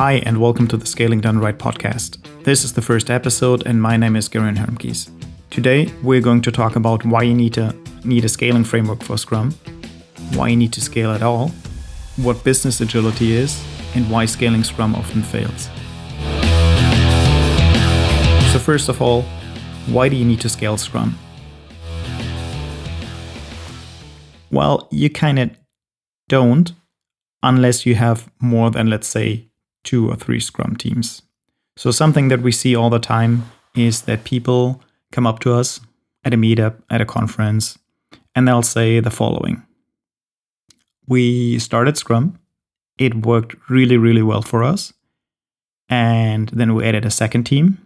Hi, and welcome to the Scaling Done Right podcast. This is the first episode, and my name is Garen Hermkies. Today, we're going to talk about why you need a scaling framework for Scrum, why you need to scale at all, what business agility is, and why scaling Scrum often fails. So first of all, why do you need to scale Scrum? Well, you kind of don't unless you have more than, let's say, 2 or 3 Scrum teams. So something that we see all the time is that people come up to us at a meetup, at a conference, and they'll say the following. We started Scrum. It worked really, really well for us. And then we added a second team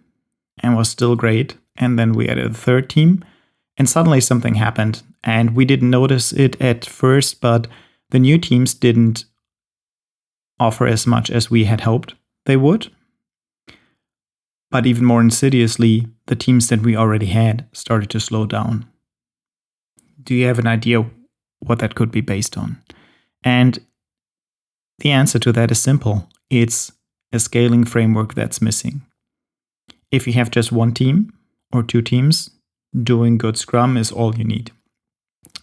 and was still great. And then we added a third team and suddenly something happened. And we didn't notice it at first, but the new teams didn't offer as much as we had hoped they would. But even more insidiously, the teams that we already had started to slow down. Do you have an idea what that could be based on? And the answer to that is simple. It's a scaling framework that's missing. If you have just one team or 2 teams, doing good Scrum is all you need.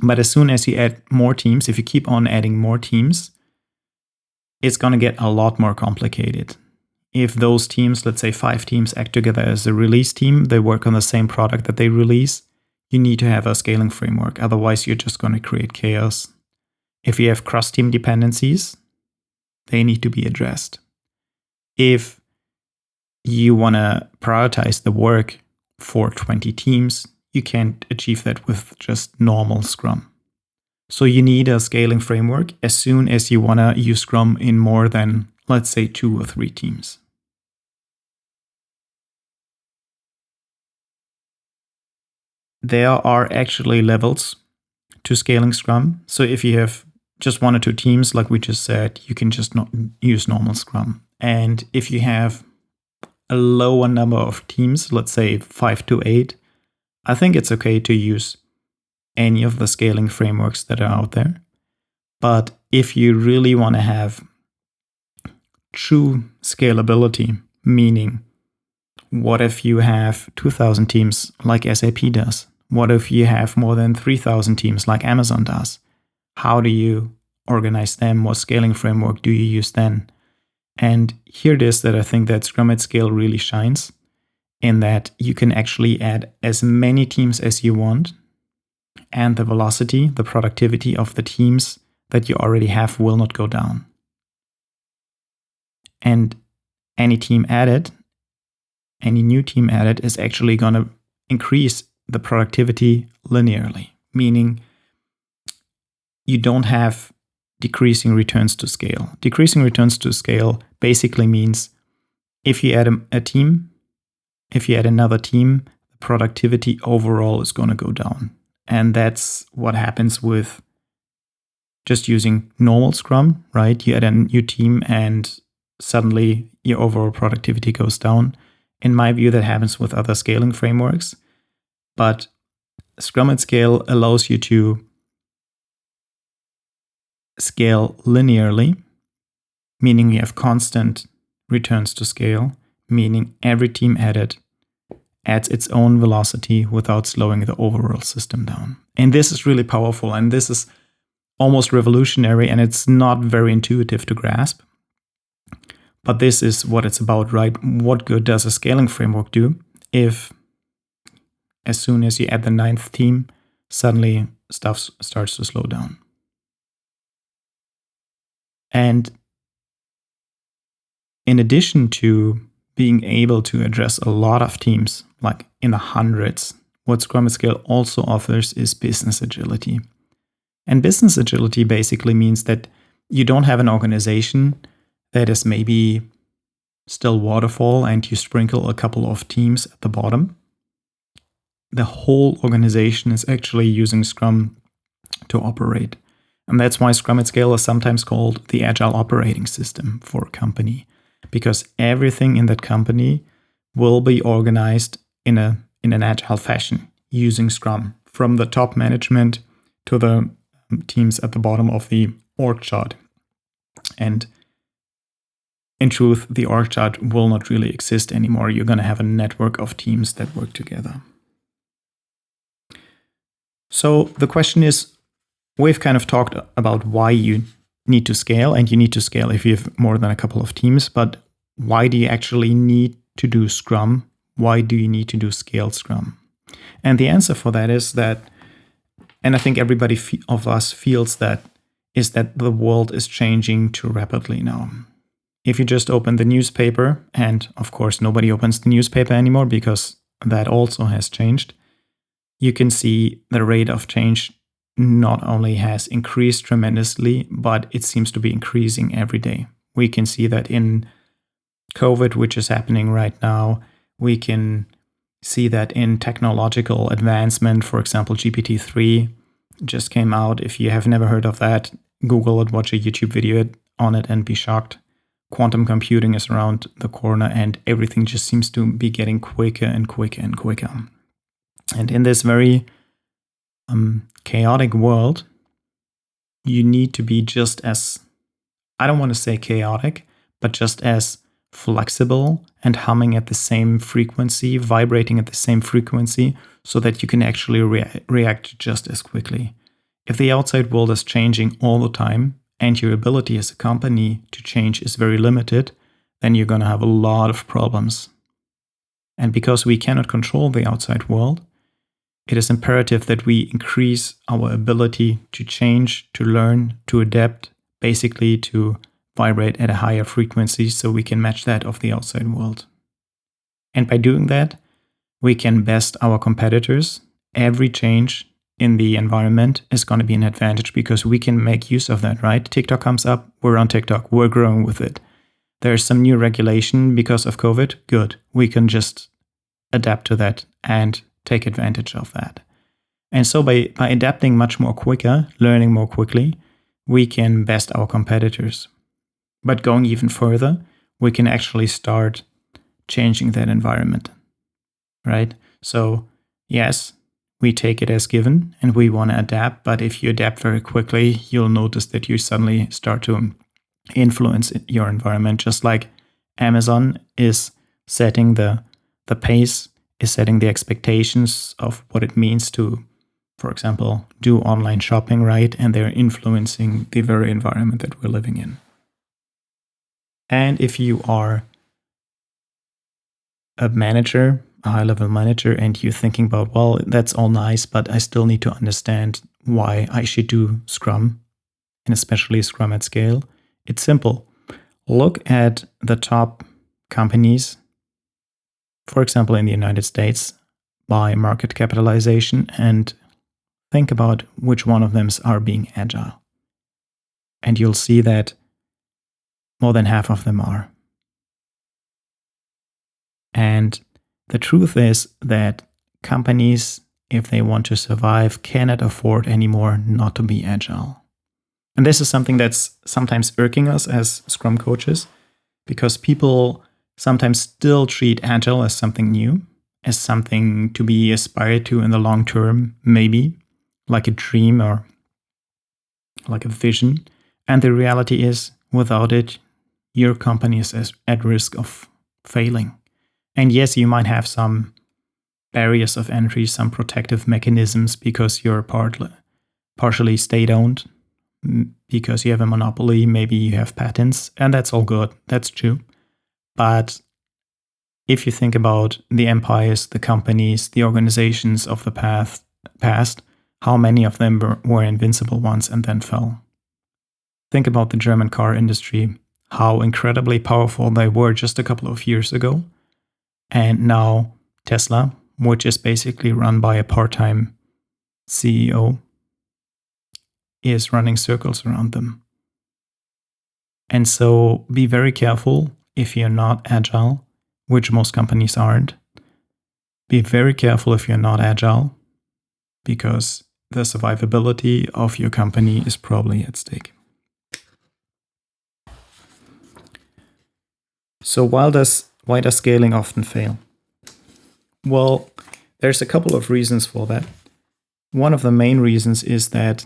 But as soon as you add more teams, if you keep on adding more teams, it's going to get a lot more complicated. If those teams, let's say 5 teams, act together as a release team, they work on the same product that they release, you need to have a scaling framework. Otherwise, you're just going to create chaos. If you have cross-team dependencies, they need to be addressed. If you want to prioritize the work for 20 teams, you can't achieve that with just normal Scrum. So you need a scaling framework as soon as you want to use Scrum in more than, let's say, 2 or 3 teams. There are actually levels to scaling Scrum. So if you have just 1 or 2 teams, like we just said, you can just not use normal Scrum. And if you have a lower number of teams, let's say 5 to 8, I think it's okay to use any of the scaling frameworks that are out there. But if you really want to have true scalability, meaning what if you have 2,000 teams like SAP does? What if you have more than 3,000 teams like Amazon does? How do you organize them? What scaling framework do you use then? And here it is that I think that Scrum at Scale really shines in that you can actually add as many teams as you want, and the velocity, the productivity of the teams that you already have will not go down. And any team added, any new team added is actually going to increase the productivity linearly, meaning you don't have decreasing returns to scale. Decreasing returns to scale basically means if you add a team, if you add another team, the productivity overall is going to go down. And that's what happens with just using normal Scrum, right? You add a new team and suddenly your overall productivity goes down. In my view, that happens with other scaling frameworks. But Scrum at Scale allows you to scale linearly, meaning you have constant returns to scale, meaning every team added adds its own velocity without slowing the overall system down. And this is really powerful, and this is almost revolutionary, and it's not very intuitive to grasp. But this is what it's about, right? What good does a scaling framework do if, as soon as you add the 9th team, suddenly stuff starts to slow down? And in addition to being able to address a lot of teams, like in the hundreds, what Scrum at Scale also offers is business agility. And business agility basically means that you don't have an organization that is maybe still waterfall and you sprinkle a couple of teams at the bottom. The whole organization is actually using Scrum to operate. And that's why Scrum at Scale is sometimes called the agile operating system for a company, because everything in that company will be organized in an agile fashion using Scrum, from the top management to the teams at the bottom of the org chart. And in truth, the org chart will not really exist anymore. You're going to have a network of teams that work together. So the question is, we've kind of talked about why you need to scale, and you need to scale if you have more than a couple of teams, but why do you actually need to do Scrum? Why do you need to do scaled Scrum? And the answer for that is that, and I think everybody of us feels that, is that the world is changing too rapidly now. If you just open the newspaper, and of course nobody opens the newspaper anymore because that also has changed, you can see the rate of change not only has increased tremendously, but it seems to be increasing every day. We can see that in COVID, which is happening right now. We can see that in technological advancement. For example, GPT-3 just came out. If you have never heard of that, Google it, watch a YouTube video on it, and be shocked. Quantum computing is around the corner, and everything just seems to be getting quicker and quicker and quicker. And in this very chaotic world, you need to be just as, I don't want to say chaotic, but just as flexible and humming at the same frequency, vibrating at the same frequency, so that you can actually react just as quickly. If the outside world is changing all the time and your ability as a company to change is very limited, then you're going to have a lot of problems. And because we cannot control the outside world, it is imperative that we increase our ability to change, to learn, to adapt, basically to vibrate at a higher frequency so we can match that of the outside world. And by doing that, we can best our competitors. Every change in the environment is going to be an advantage because we can make use of that, right? TikTok comes up, we're on TikTok, we're growing with it. There's some new regulation because of COVID, good. We can just adapt to that and take advantage of that. And so by adapting much more quicker, learning more quickly, we can best our competitors. But going even further, we can actually start changing that environment, right? So yes, we take it as given and we want to adapt, but if you adapt very quickly, you'll notice that you suddenly start to influence your environment, just like Amazon is setting the pace, is setting the expectations of what it means to, for example, do online shopping, right? And they're influencing the very environment that we're living in. And if you are a manager, a high-level manager, and you're thinking about, well, that's all nice, but I still need to understand why I should do Scrum, and especially Scrum at scale, it's simple. Look at the top companies, for example, in the United States, by market capitalization, and think about which one of them are being agile. And you'll see that more than half of them are. And the truth is that companies, if they want to survive, cannot afford anymore not to be agile. And this is something that's sometimes irking us as Scrum coaches, because people sometimes still treat agile as something new, as something to be aspired to in the long term, maybe like a dream or like a vision. And the reality is, without it, your company is at risk of failing. And yes, you might have some barriers of entry, some protective mechanisms because you're partially state-owned, because you have a monopoly, maybe you have patents, and that's all good. That's true. But if you think about the empires, the companies, the organizations of the past, how many of them were invincible once and then fell? Think about the German car industry, how incredibly powerful they were just a couple of years ago. And now Tesla, which is basically run by a part-time CEO, is running circles around them. And so be very careful if you're not agile, which most companies aren't. Be very careful if you're not agile, because the survivability of your company is probably at stake. So why does scaling often fail? Well, there's a couple of reasons for that. One of the main reasons is that,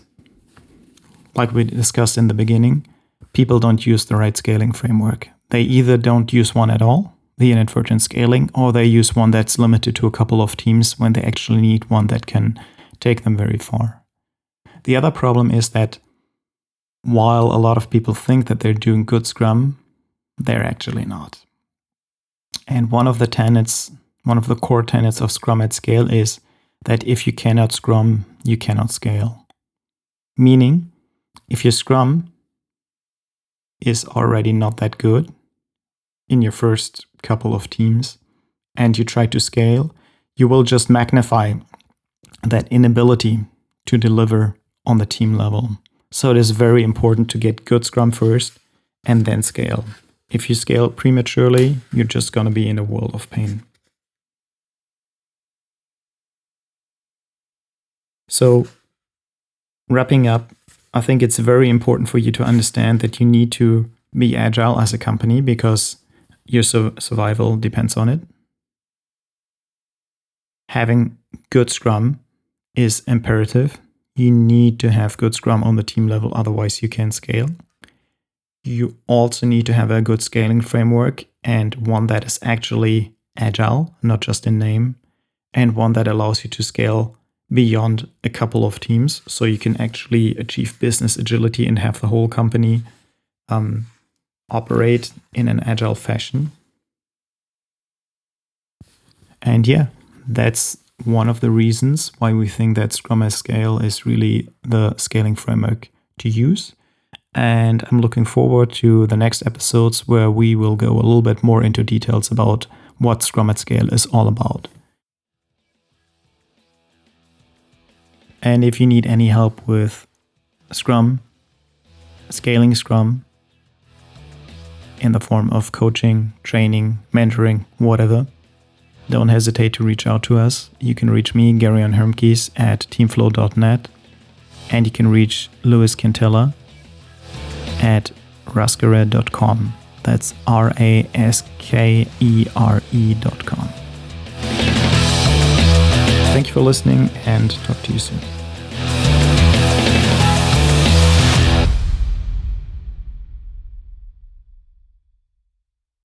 like we discussed in the beginning, people don't use the right scaling framework. they either don't use one at all, the inadvertent scaling, or they use one that's limited to a couple of teams when they actually need one that can take them very far. The other problem is that while a lot of people think that they're doing good Scrum, they're actually not. And one of the core tenets of Scrum at Scale is that if you cannot Scrum, you cannot scale. Meaning, if your Scrum is already not that good in your first couple of teams and you try to scale, you will just magnify that inability to deliver on the team level. So it is very important to get good Scrum first and then scale. If you scale prematurely, you're just going to be in a world of pain. So, wrapping up, I think it's very important for you to understand that you need to be agile as a company because your survival depends on it. Having good Scrum is imperative. You need to have good Scrum on the team level, otherwise you can't scale. You also need to have a good scaling framework and one that is actually agile, not just in name, and one that allows you to scale beyond a couple of teams so you can actually achieve business agility and have the whole company operate in an agile fashion. And yeah, that's one of the reasons why we think that Scrum at Scale is really the scaling framework to use. And I'm looking forward to the next episodes where we will go a little bit more into details about what Scrum at Scale is all about. And if you need any help with Scrum, scaling Scrum in the form of coaching, training, mentoring, whatever, don't hesitate to reach out to us. You can reach me, Gerion Hermkes, at teamflow.net, and you can reach Louis Quintela at raskere.com. That's RASKERE.com. Thank you for listening and talk to you soon.